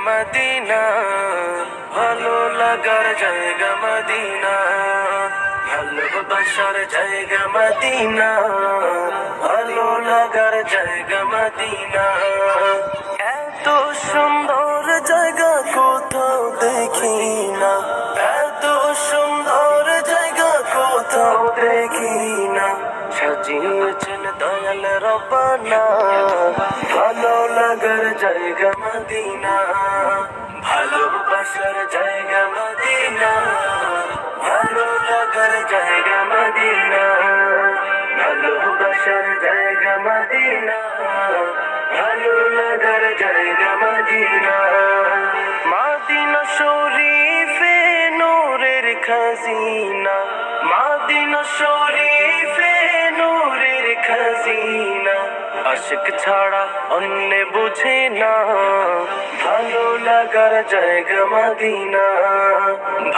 Medina, ভালো লাগার জায়গা মদিনা, ভালোবাসার জায়গা মদিনা, ভালো লাগার জায়গা মদিনা। এত সুন্দর জায়গা কোথাও দেখি না, এত সুন্দর জায়গা কোথাও দেখি না। সাজিয়েছেন দয়াল রব্বানা, ভালো লাগার জায়গা মদিনা, ভালোবাসার জায়গা মদিনা, ভালো লাগার জায়গা মদিনা, ভালোবাসার জায়গা মদিনা, ভালো লাগার জায়গা মদিনা। মদিনা শরীফে নূরের খাজিনা, মদিনা শরীফে নূরের খাজিনা। আশিক ছাড়া অন্য বুঝে না, ভালো লাগার জায়গা মদিনা,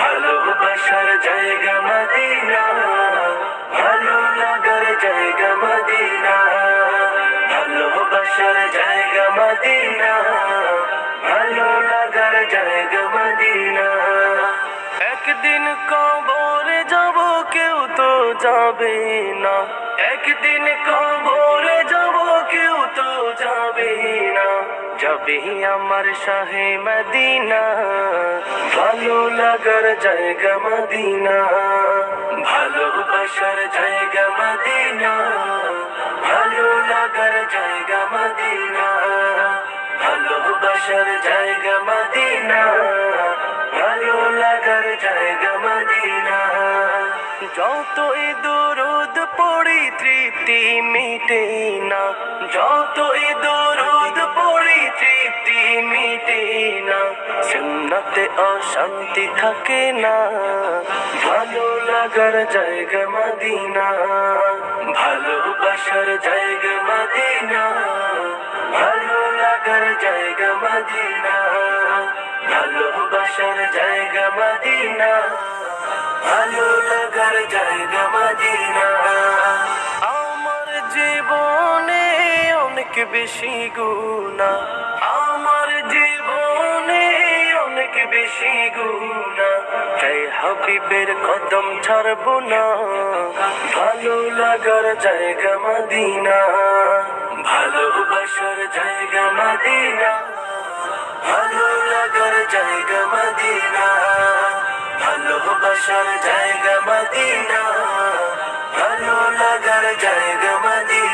ভালোবাসার জায়গা মদিনা, ভালো লাগার জায়গা মদিনা, ভালোবাসার জায়গা মদিনা, ভালো লাগার জায়গা মদিনা। একদিন কবরে যাব কেউ তো যাবে না, একদিন কবরে যাব কেউ তো যাবে না। যাবে আমার শাহে মদিনা, ভালো লাগার জায়গা মদিনা, ভালোবাসার জায়গা মদিনা, ভালো লাগার জায়গা মদিনা, ভালোবাসার জায়গা মদিনা, ভালো লাগার জায়গা মদিনা। যতই দরুদ পড়ি তৃপ্তি মিটে না, যতই দরুদ পড়ি তৃপ্তি মিটে না। সুন্নতে অশান্তি থাকে না, ভালো লাগার জায়গা মদিনা, ভালোবাসার জায়গা মদিনা, ভালো লাগার জায়গা মদিনা, ভালোবাসার জায়গা মদিনা, ভালো লাগার জায়গা মদিনা। আমার জীবনে অনেক বেশি গুনাহ, আমার জীবনে অনেক বেশি গুনাহ, তাই হাবিবের কদম ছাড়বো না, ভালো লাগার জায়গা মদিনা, ভালোবাসার জায়গা মদিনা, ভালো লাগার জায়গা মদিনা, ভালোবাসার জায়গা মদিনা, ভালো লাগার জায়গা মদিনা।